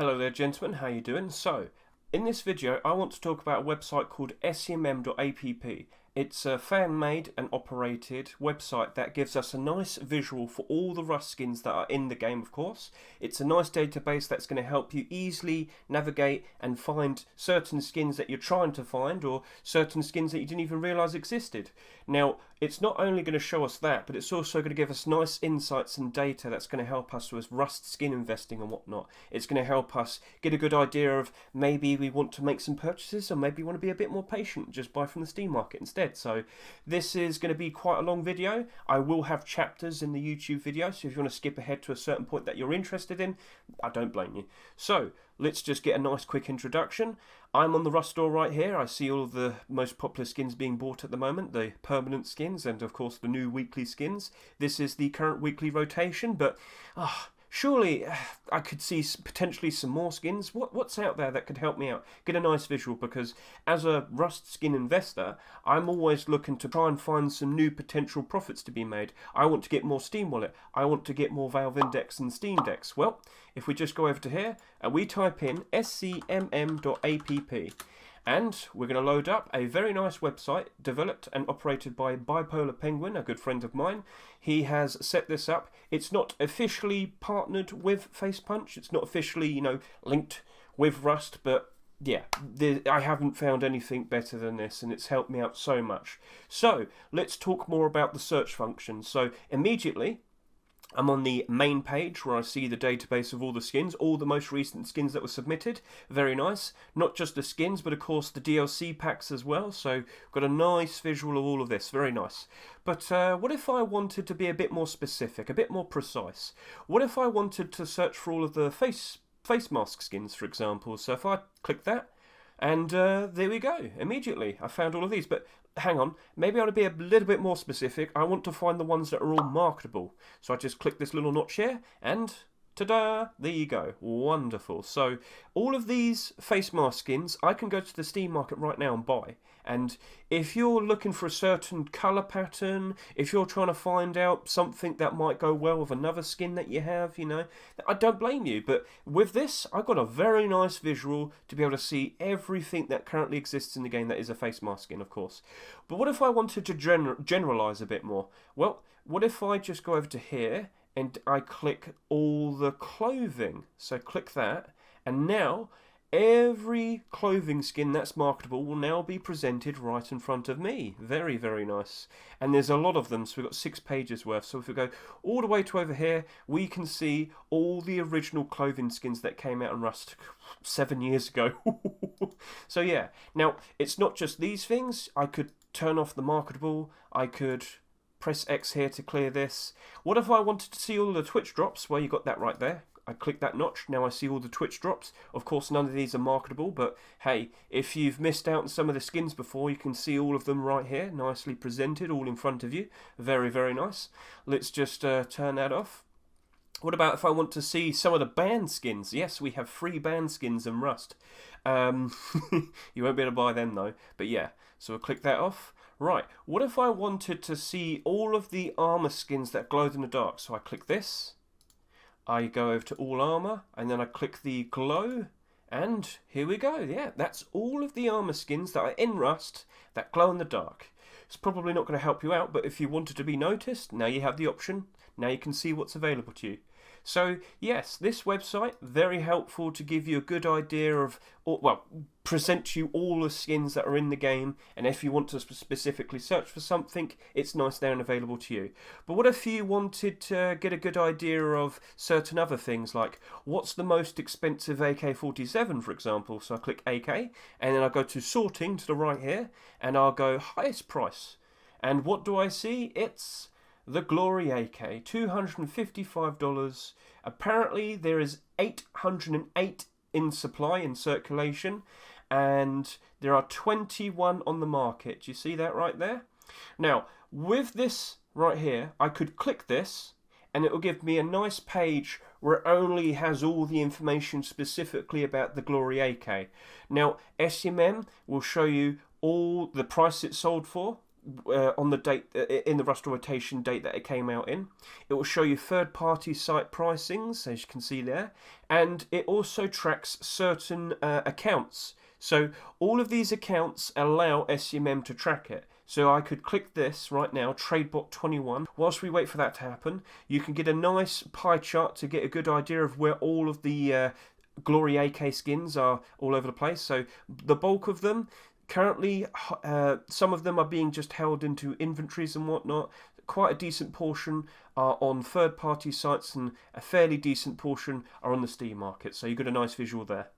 Hello there gentlemen, how you doing? So, in this video I want to talk about a website called Scmm.app. It's a fan-made and operated website that gives us a nice visual for all the Rust skins that are in the game, of course. It's a nice database that's going to help you easily navigate and find certain skins that you're trying to find, or certain skins that you didn't even realise existed. Now, it's not only going to show us that, but it's also going to give us nice insights and data that's going to help us with Rust skin investing and whatnot. It's going to help us get a good idea of maybe we want to make some purchases, or maybe we want to be a bit more patient, just buy from the Steam market instead. So this is going to be quite a long video. I will have chapters in the YouTube video, so if you want to skip ahead to a certain point that you're interested in, I don't blame you. So let's just get a nice quick introduction. I'm on the Rust store right here. I see all of the most popular skins being bought at the moment, the permanent skins and of course the new weekly skins. This is the current weekly rotation, but surely I could see potentially some more skins. What's out there that could help me out? Get a nice visual, because as a Rust skin investor, I'm always looking to try and find some new potential profits to be made. I want to get more Steam Wallet. I want to get more Valve Index and Steam Decks. Well, if we just go over to here and we type in scmm.app, and we're going to load up a very nice website developed and operated by Bipolar Penguin, a good friend of mine. He has set this up. It's not officially partnered with FacePunch. It's not officially, linked with Rust, but yeah, I haven't found anything better than this, and it's helped me out so much. So let's talk more about the search function. So immediately, I'm on the main page where I see the database of all the skins, all the most recent skins that were submitted. Very nice. Not just the skins, but of course the DLC packs as well. So got a nice visual of all of this. Very nice. But what if I wanted to be a bit more specific, a bit more precise? What if I wanted to search for all of the face mask skins, for example? So if I click that, and there we go. Immediately, I found all of these. But hang on, maybe I want to be a little bit more specific. I want to find the ones that are all marketable. So I just click this little notch here, and ta-da! There you go. Wonderful. So all of these face mask skins, I can go to the Steam market right now and buy. And if you're looking for a certain colour pattern, if you're trying to find out something that might go well with another skin that you have, I don't blame you. But with this, I got a very nice visual to be able to see everything that currently exists in the game that is a face mask skin, of course. But what if I wanted to generalise a bit more? Well, what if I just go over to here and I click all the clothing? So click that, and now every clothing skin that's marketable will now be presented right in front of me. Very, very nice. And there's a lot of them, so we've got 6 pages worth. So if we go all the way to over here, we can see all the original clothing skins that came out in Rust 7 years ago. So yeah, now it's not just these things. I could turn off the marketable. I could press X here to clear this. What if I wanted to see all the Twitch drops? Well, you got that right there. I click that notch, now I see all the Twitch drops. Of course, none of these are marketable, but hey, if you've missed out on some of the skins before, you can see all of them right here, nicely presented, all in front of you. Very, very nice. Let's just turn that off. What about if I want to see some of the banned skins? Yes, we have free banned skins in Rust. You won't be able to buy them though, but yeah, so we'll click that off. Right, what if I wanted to see all of the armor skins that glow in the dark? So I click this. I go over to all armor, and then I click the glow, and here we go. Yeah, that's all of the armor skins that are in Rust that glow in the dark. It's probably not going to help you out, but if you wanted to be noticed, now you have the option. Now you can see what's available to you. So yes, this website, very helpful to give you a good idea of, well, present you all the skins that are in the game, and if you want to specifically search for something, it's nice there and available to you. But what if you wanted to get a good idea of certain other things, like what's the most expensive AK-47, for example? So I click AK, and then I go to sorting to the right here, and I'll go highest price. And what do I see? It's the Glory AK, $255. Apparently there is 808 in supply, in circulation, and there are 21 on the market. Do you see that right there? Now, with this right here, I could click this, and it will give me a nice page where it only has all the information specifically about the Glory AK. Now, SCM will show you all the price it's sold for, on the date in the Rust rotation date that it came out in. It will show you third-party site pricings, as you can see there, and it also tracks certain accounts. So all of these accounts allow SCMM to track it. So I could click this right now, TradeBot21. Whilst we wait for that to happen, you can get a nice pie chart to get a good idea of where all of the Glory AK skins are all over the place. So the bulk of them, currently, some of them are being just held into inventories and whatnot. Quite a decent portion are on third-party sites, and a fairly decent portion are on the Steam market. So you've got a nice visual there.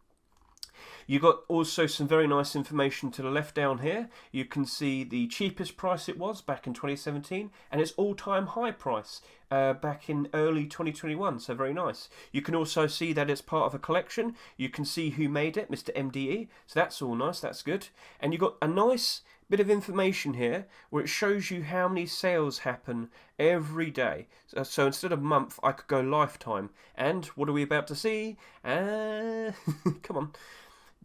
You got also some very nice information to the left down here. You can see the cheapest price it was back in 2017 and its all-time high price back in early 2021, so very nice. You can also see that it's part of a collection. You can see who made it, Mr. MDE, so that's all nice, that's good. And you've got a nice bit of information here where it shows you how many sales happen every day. So instead of month, I could go lifetime. And what are we about to see? Come on.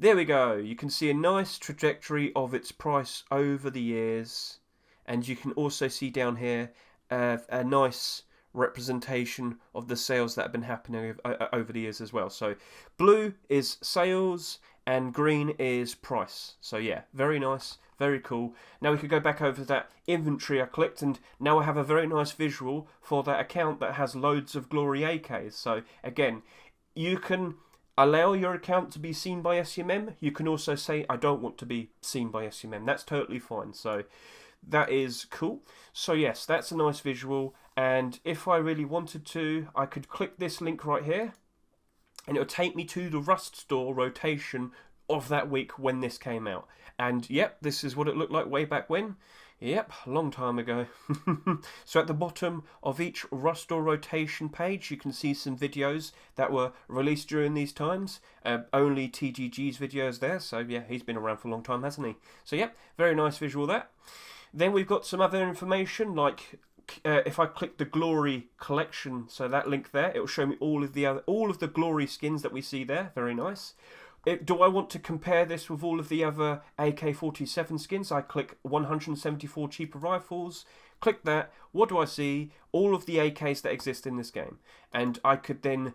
There we go. You can see a nice trajectory of its price over the years, and you can also see down here a nice representation of the sales that have been happening over the years as well. So blue is sales and green is price. So yeah, very nice, very cool. Now we could go back over to that inventory I clicked, and now I have a very nice visual for that account that has loads of Glory AKs. So again, you can allow your account to be seen by SCMM. You can also say, I don't want to be seen by SCMM. That's totally fine. So that is cool. So yes, that's a nice visual. And if I really wanted to, I could click this link right here, and it will take me to the Rust store rotation of that week when this came out. And yep, this is what it looked like way back when. Yep, a long time ago. So at the bottom of each Rust store rotation page, you can see some videos that were released during these times. Only TGG's videos there, so yeah, he's been around for a long time, hasn't he? So yep, very nice visual there. Then we've got some other information, like if I click the Glory collection, so that link there, it will show me all of the Glory skins that we see there. Very nice. Do I want to compare this with all of the other AK-47 skins? I click 174 cheaper rifles, click that, what do I see? All of the AKs that exist in this game. And I could then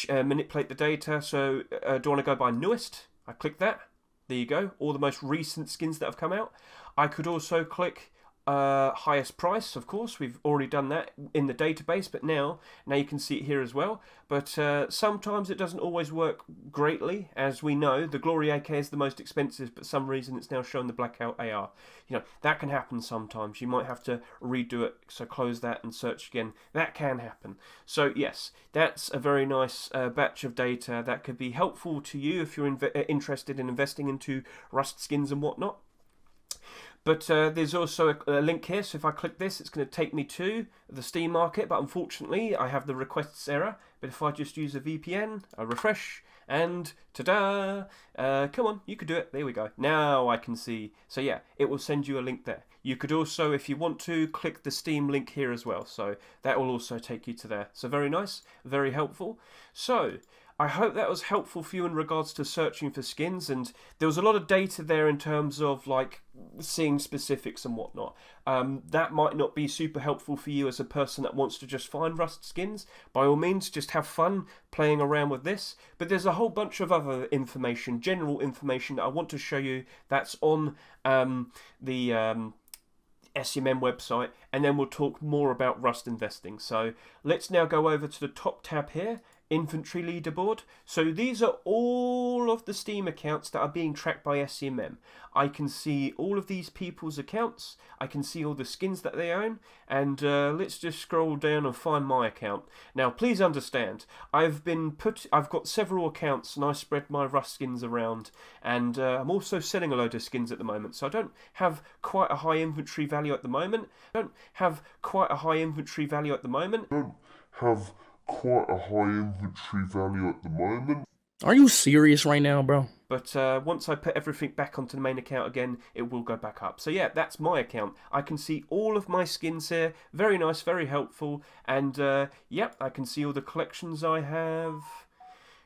manipulate the data, so do I want to go by newest? I click that, there you go, all the most recent skins that have come out. I could also click highest price, of course, we've already done that in the database, but now you can see it here as well. But sometimes it doesn't always work greatly. As we know, the Glory AK is the most expensive, but for some reason it's now showing the Blackout AR. You know, that can happen sometimes. You might have to redo it, so close that and search again. That can happen. So yes, that's a very nice batch of data that could be helpful to you if you're interested in investing into Rust skins and whatnot. But there's also a link here, so if I click this, it's going to take me to the Steam market, but unfortunately I have the requests error. But if I just use a VPN, I refresh, and ta-da! Come on, you could do it. There we go. Now I can see. So yeah, it will send you a link there. You could also, if you want to, click the Steam link here as well. So that will also take you to there. So very nice, very helpful. So I hope that was helpful for you in regards to searching for skins, and there was a lot of data there in terms of like seeing specifics and whatnot. That might not be super helpful for you as a person that wants to just find Rust skins. By all means, just have fun playing around with this. But there's a whole bunch of other information, general information that I want to show you that's on the SCMM website, and then we'll talk more about Rust investing. So let's now go over to the top tab here, Inventory Leaderboard. So these are all of the Steam accounts that are being tracked by SCMM. I can see all of these people's accounts, I can see all the skins that they own, and let's just scroll down and find my account. Now please understand, I've got several accounts and I spread my Rust skins around, and I'm also selling a load of skins at the moment, so I don't have quite a high inventory value at the moment. Are you serious right now, bro? But once I put everything back onto the main account again, it will go back up. So yeah, that's my account. I can see all of my skins here. Very nice, very helpful. And yep, I can see all the collections I have.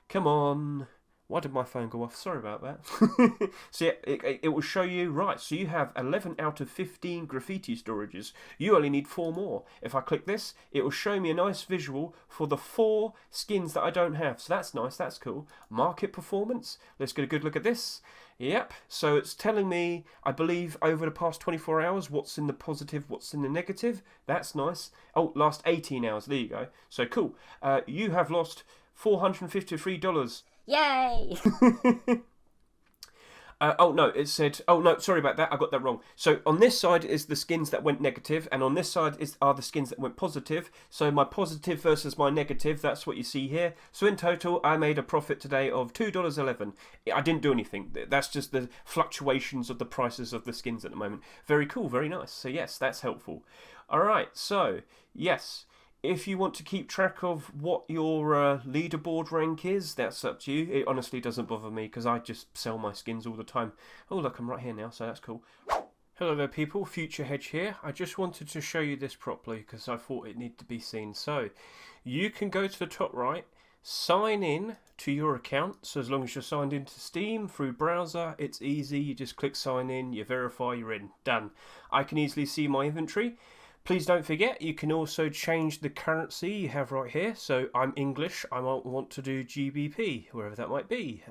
Come on. Why did my phone go off? Sorry about that. So yeah, it will show you, right, so you have 11 out of 15 graffiti storages. You only need 4 more. If I click this, it will show me a nice visual for the 4 skins that I don't have. So that's nice, that's cool. Market performance. Let's get a good look at this. Yep, so it's telling me, I believe, over the past 24 hours, what's in the positive, what's in the negative. That's nice. Oh, last 18 hours, there you go. So cool. You have lost $453. Yay! Oh no, it said, oh no, sorry about that, I got that wrong. So on this side is the skins that went negative, and on this side are the skins that went positive. So my positive versus my negative, that's what you see here. So in total, I made a profit today of $2.11. I didn't do anything. That's just the fluctuations of the prices of the skins at the moment. Very cool, very nice. So yes, that's helpful. Alright, so yes. If you want to keep track of what your leaderboard rank is, that's up to you. It honestly doesn't bother me because I just sell my skins all the time. Oh look, I'm right here now, so that's cool. Hello there people, Future Hedge here. I just wanted to show you this properly because I thought it needed to be seen. So, you can go to the top right, sign in to your account. So as long as you're signed into Steam through browser, it's easy. You just click sign in, you verify, you're in. Done. I can easily see my inventory. Please don't forget, you can also change the currency you have right here. So I'm English, I might want to do GBP, wherever that might be.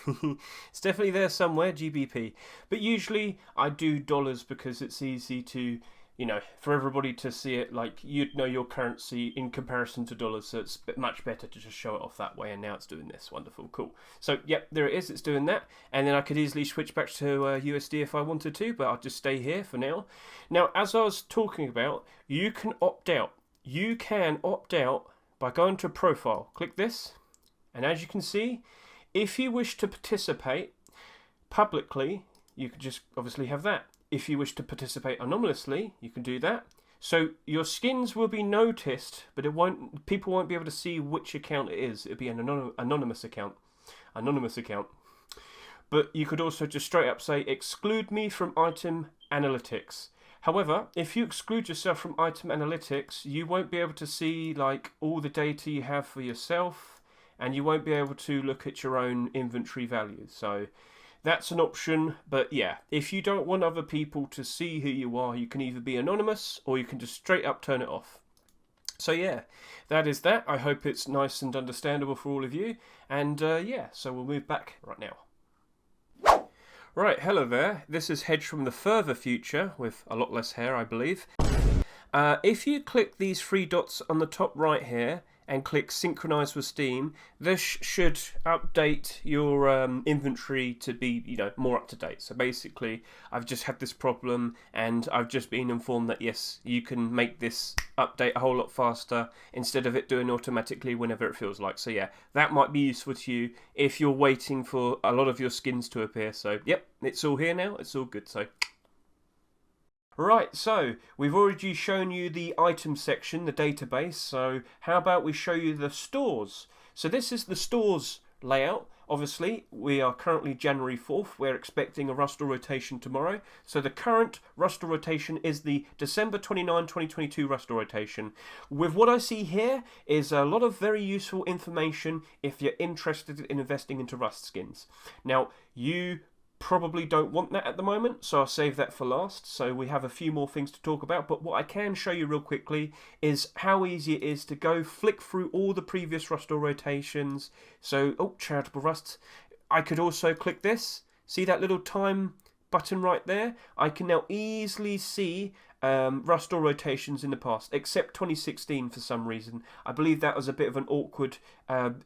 It's definitely there somewhere, GBP. But usually I do dollars because it's easy to, you know, for everybody to see it, like you'd know your currency in comparison to dollars. So it's much better to just show it off that way. And now it's doing this. Wonderful, cool. So yep, there it is, it's doing that. And then I could easily switch back to USD if I wanted to, but I'll just stay here for now. Now, as I was talking about, you can opt out. You can opt out by going to profile. Click this. And as you can see, if you wish to participate publicly, you could just obviously have that. If you wish to participate anonymously, you can do that. So your skins will be noticed, but people won't be able to see which account it is. It'll be an anonymous account. Anonymous account. But you could also just straight up say, exclude me from item analytics. However, if you exclude yourself from item analytics, you won't be able to see like all the data you have for yourself, and you won't be able to look at your own inventory values. So that's an option, but yeah, if you don't want other people to see who you are, you can either be anonymous or you can just straight up turn it off. So yeah, that is that. I hope it's nice and understandable for all of you. And yeah, so we'll move back right now. Right, hello there. This is Hedge from the further future with a lot less hair, I believe. If you click these 3 dots on the top right here and click synchronize with Steam, this should update your inventory to be, you know, more up to date. So basically, I've just had this problem and I've just been informed that yes, you can make this update a whole lot faster instead of it doing automatically whenever it feels like. So yeah, that might be useful to you if you're waiting for a lot of your skins to appear. So yep, it's all here now, it's all good. So right, so we've already shown you the item section, the database, so how about we show you the stores? So this is the stores layout. Obviously, we are currently January 4th, we're expecting a Rustle rotation tomorrow. So the current Rustle rotation is the December 29, 2022 Rustle rotation. With what I see here is a lot of very useful information if you're interested in investing into Rust skins. Now, you probably don't want that at the moment, so I'll save that for last. So we have a few more things to talk about, but what I can show you real quickly is how easy it is to go flick through all the previous Rustle rotations. So, oh, charitable Rust. I could also click this. See that little time button right there? I can now easily see Rustle rotations in the past, except 2016 for some reason. I believe that was a bit of an awkward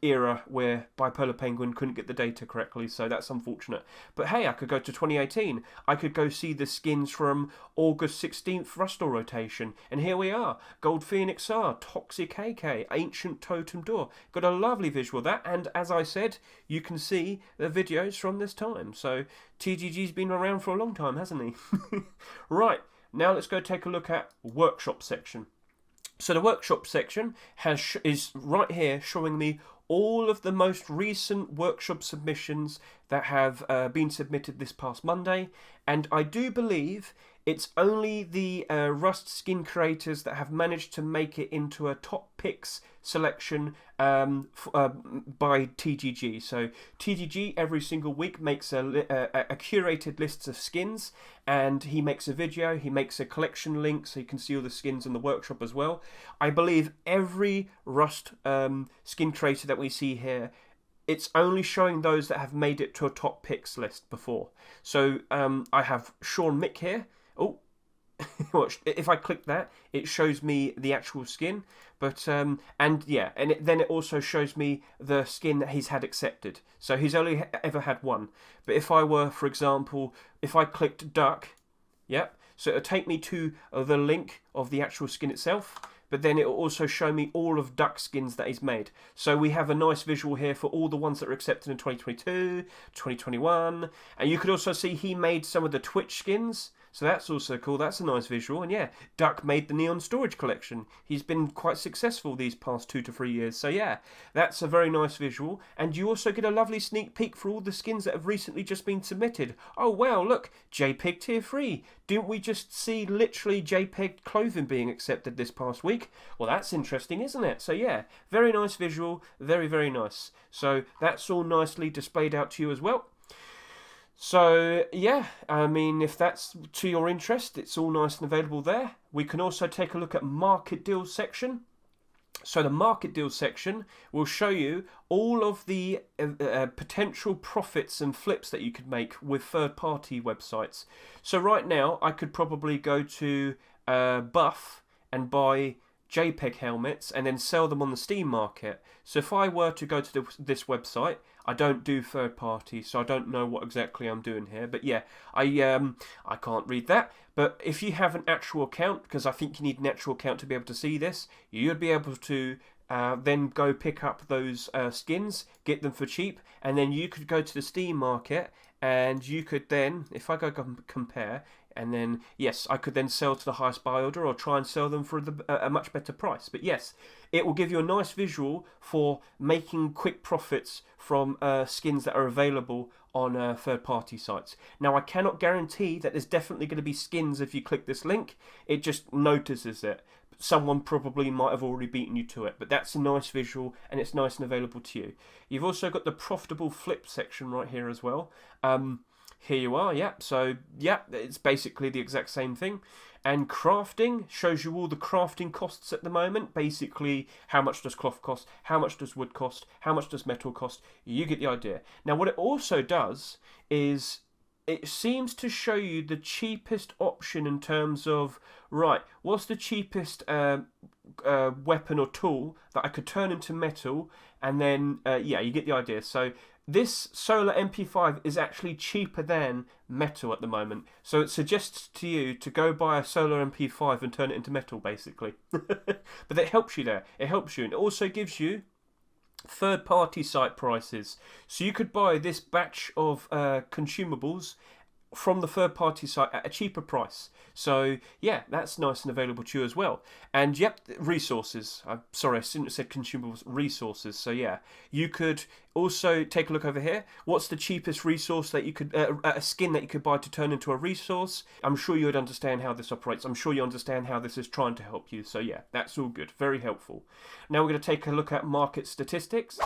era where Bipolar Penguin couldn't get the data correctly, so that's unfortunate. But hey, I could go to 2018. I could go see the skins from August 16th Rustle rotation, and here we are. Gold Phoenix R, Toxic AK, Ancient Totem Door. Got a lovely visual of that, and as I said, you can see the videos from this time. So TGG's been around for a long time, hasn't he? Right. Now let's go take a look at workshop section. So the workshop section is right here showing me all of the most recent workshop submissions that have been submitted this past Monday. And I do believe it's only the Rust skin creators that have managed to make it into a top picks selection by TGG. So TGG every single week makes a curated list of skins, and he makes a video, he makes a collection link so you can see all the skins in the workshop as well. I believe every Rust skin creator that we see here, it's only showing those that have made it to a top picks list before. So I have Sean Mick here. Oh, if I click that, it shows me the actual skin. But then it also shows me the skin that he's had accepted. So he's only ever had one. But if I were, for example, if I clicked duck, so it'll take me to the link of the actual skin itself. But then it will also show me all of duck skins that he's made. So we have a nice visual here for all the ones that are accepted in 2022, 2021. And you could also see he made some of the Twitch skins. So that's also cool. That's a nice visual. And yeah, Duck made the Neon Storage collection. He's been quite successful these past 2 to 3 years. So yeah, that's a very nice visual. And you also get a lovely sneak peek for all the skins that have recently just been submitted. Oh wow, look, JPEG Tier 3. Didn't we just see literally JPEG clothing being accepted this past week? Well, that's interesting, isn't it? So yeah, very nice visual. Very, very nice. So that's all nicely displayed out to you as well. So, yeah, I mean, if that's to your interest, it's all nice and available there. We can also take a look at market deals section. So the market deals section will show you all of the potential profits and flips that you could make with third-party websites. So right now, I could probably go to Buff and buy JPEG helmets and then sell them on the Steam market. So if I were to go to this website, I don't do third party, so I don't know what exactly I'm doing here. But yeah, I can't read that. But if you have an actual account, because I think you need an actual account to be able to see this, you'd be able to then go pick up those skins, get them for cheap, and then you could go to the Steam market, and you could then, if I go compare, and then, yes, I could then sell to the highest buy order or try and sell them for a much better price. But yes, it will give you a nice visual for making quick profits from skins that are available on third-party sites. Now, I cannot guarantee that there's definitely going to be skins if you click this link. It just notices it. Someone probably might have already beaten you to it, but that's a nice visual and it's nice and available to you. You've also got the profitable flip section right here as well. Here you are, yeah. So, yeah, it's basically the exact same thing. And crafting shows you all the crafting costs at the moment. Basically, how much does cloth cost? How much does wood cost? How much does metal cost? You get the idea. Now, what it also does is it seems to show you the cheapest option in terms of, right, what's the cheapest weapon or tool that I could turn into metal? And then, yeah, you get the idea. So this solar MP5 is actually cheaper than metal at the moment. So it suggests to you to go buy a solar MP5 and turn it into metal, basically. But it helps you there. It helps you. And it also gives you third-party site prices. So you could buy this batch of consumables from the third-party site at a cheaper price. So, yeah, that's nice and available to you as well. And, yep, resources. I'm sorry, I shouldn't have said consumables, resources. So, yeah, you could also take a look over here. What's the cheapest resource that you could, a skin that you could buy to turn into a resource? I'm sure you would understand how this operates. I'm sure you understand how this is trying to help you. So, yeah, that's all good. Very helpful. Now we're going to take a look at market statistics.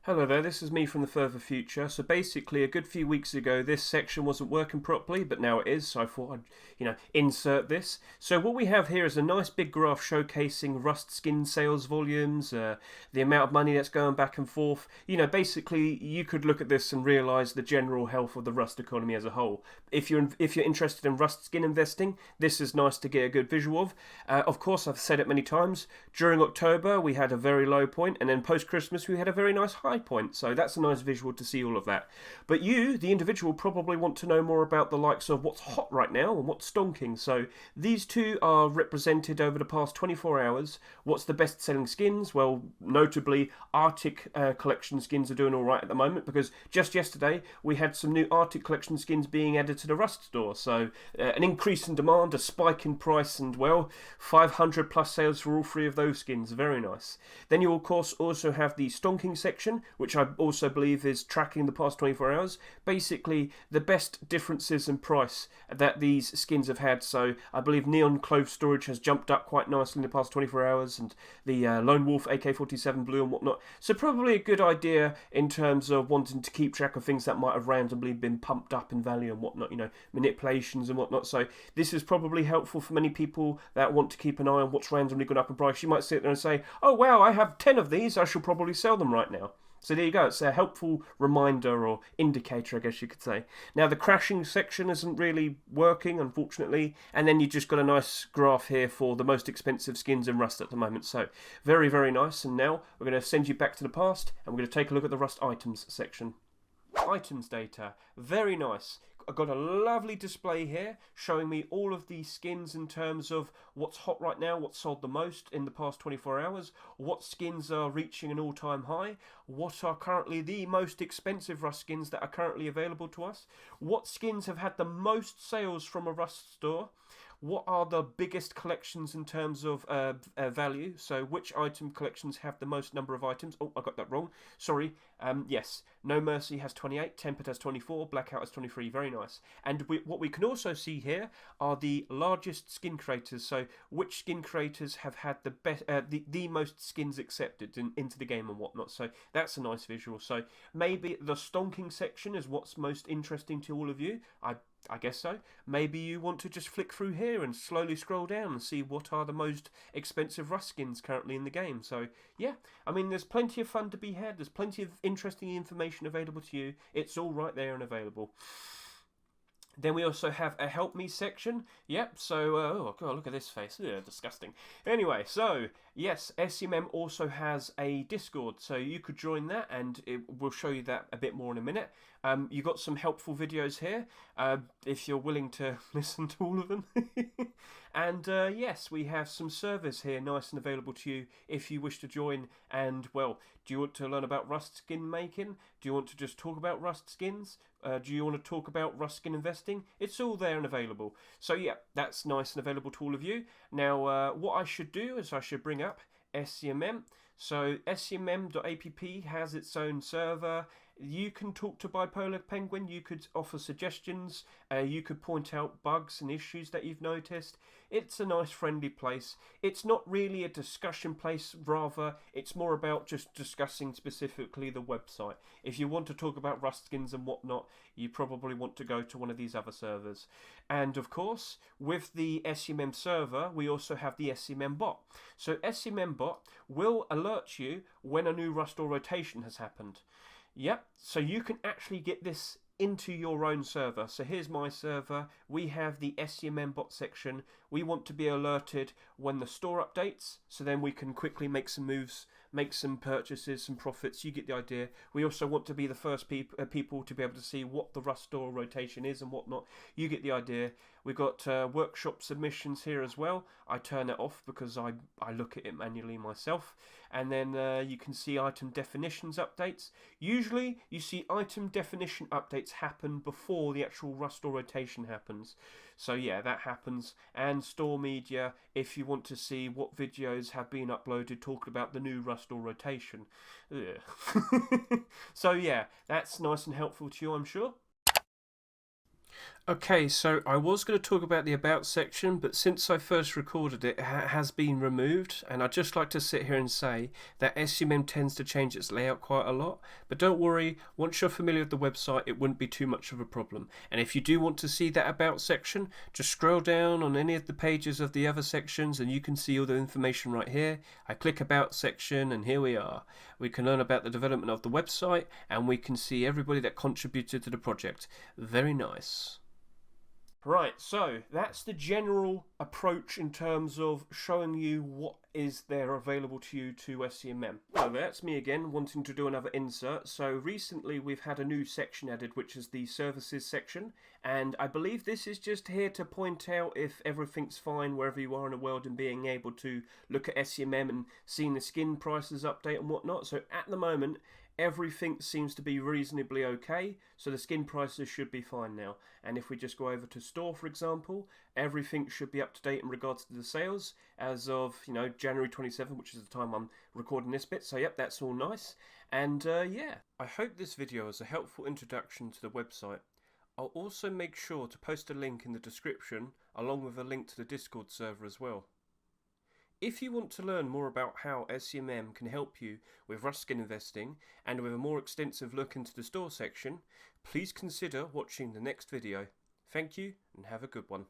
Hello there, this is me from the further future. So basically, a good few weeks ago, this section wasn't working properly, but now it is, so I thought I'd, insert this. So what we have here is a nice big graph showcasing Rust skin sales volumes, the amount of money that's going back and forth. Basically, you could look at this and realise the general health of the Rust economy as a whole. If you're interested in Rust skin investing, this is nice to get a good visual of. Of course, I've said it many times, during October, we had a very low point, and then post-Christmas, we had a very nice high point, so that's a nice visual to see all of that. But you, the individual, probably want to know more about the likes of what's hot right now and what's stonking. So these two are represented over the past 24 hours. What's the best selling skins? Well, notably Arctic collection skins are doing all right at the moment, because just yesterday we had some new Arctic collection skins being added to the Rust store. So an increase in demand, a spike in price, and well, 500 plus sales for all three of those skins. Very nice. Then you of course also have the stonking section, section, which I also believe is tracking the past 24 hours. Basically, the best differences in price that these skins have had. So I believe Neon Clove Storage has jumped up quite nicely in the past 24 hours, and the Lone Wolf AK-47 Blue and whatnot. So probably a good idea in terms of wanting to keep track of things that might have randomly been pumped up in value and whatnot, you know, manipulations and whatnot. So this is probably helpful for many people that want to keep an eye on what's randomly gone up in price. You might sit there and say, oh wow, I have 10 of these, I should probably sell them right now. So there you go, it's a helpful reminder or indicator, I guess you could say. Now the crashing section isn't really working, unfortunately, and then you just got a nice graph here for the most expensive skins in Rust at the moment. So very, very nice. And now we're going to send you back to the past, and we're going to take a look at the Rust items section. Items data, very nice. I've got a lovely display here showing me all of the skins in terms of what's hot right now, what's sold the most in the past 24 hours, what skins are reaching an all-time high, what are currently the most expensive Rust skins that are currently available to us, what skins have had the most sales from a Rust store, what are the biggest collections in terms of value, so which item collections have the most number of items. Oh, I got that wrong, sorry. Yes, No Mercy has 28, Tempered has 24, Blackout has 23, very nice. And what we can also see here are the largest skin creators, so which skin creators have had the best, the most skins accepted into the game and whatnot. So that's a nice visual. So maybe the stonking section is what's most interesting to all of you. I guess so. Maybe you want to just flick through here and slowly scroll down and see what are the most expensive Rust skins currently in the game. So yeah, I mean, there's plenty of fun to be had. There's plenty of interesting information available to you. It's all right there and available. Then we also have a help me section. Yep, so, oh god, look at this face. Ugh, disgusting. Anyway, so, yes, Scmm also has a Discord, so you could join that, and we'll show you that a bit more in a minute. You got some helpful videos here, if you're willing to listen to all of them. And yes, we have some servers here, nice and available to you if you wish to join. And, well, do you want to learn about Rust skin making? Do you want to just talk about Rust skins? Do you want to talk about Rust skin investing? It's all there and available. So yeah, that's nice and available to all of you. Now, what I should do is I should bring up Scmm. So Scmm.app has its own server. You can talk to Bipolar Penguin, you could offer suggestions, you could point out bugs and issues that you've noticed. It's a nice friendly place. It's not really a discussion place, rather it's more about just discussing specifically the website. If you want to talk about Rust skins and whatnot, you probably want to go to one of these other servers. And of course, with the Scmm server, we also have the Scmm bot. So Scmm bot will alert you when a new Rust or rotation has happened. Yep, so you can actually get this into your own server. So here's my server. We have the Scmm bot section. We want to be alerted when the store updates, so then we can quickly make some moves, make some purchases, some profits. You get the idea. We also want to be the first people to be able to see what the Rust store rotation is and whatnot. You get the idea. We've got workshop submissions here as well. I turn it off because I look at it manually myself. And then you can see item definitions updates. Usually you see item definition updates happen before the actual Rust store rotation happens. So yeah, that happens. And store media, if you want to see what videos have been uploaded talking about the new Rust store rotation. So yeah, that's nice and helpful to you, I'm sure. Okay, so I was going to talk about the About section, but since I first recorded it, it has been removed, and I'd just like to sit here and say that Scmm tends to change its layout quite a lot, but don't worry, once you're familiar with the website, it wouldn't be too much of a problem. And if you do want to see that About section, just scroll down on any of the pages of the other sections, and you can see all the information right here. I click About section, and here we are. We can learn about the development of the website, and we can see everybody that contributed to the project. Very nice. Right, so that's the general approach in terms of showing you what is there available to you to Scmm. So that's me again, wanting to do another insert. So recently we've had a new section added, which is the services section, and I believe this is just here to point out if everything's fine wherever you are in the world and being able to look at Scmm and seeing the skin prices update and whatnot. So at the moment, everything seems to be reasonably okay, so the skin prices should be fine now. And if we just go over to store, for example, everything should be up to date in regards to the sales as of, January 27th, which is the time I'm recording this bit. So yep, that's all nice. And yeah, I hope this video is a helpful introduction to the website. I'll also make sure to post a link in the description along with a link to the Discord server as well. If you want to learn more about how SCMM can help you with Rust skin investing and with a more extensive look into the store section, please consider watching the next video. Thank you and have a good one.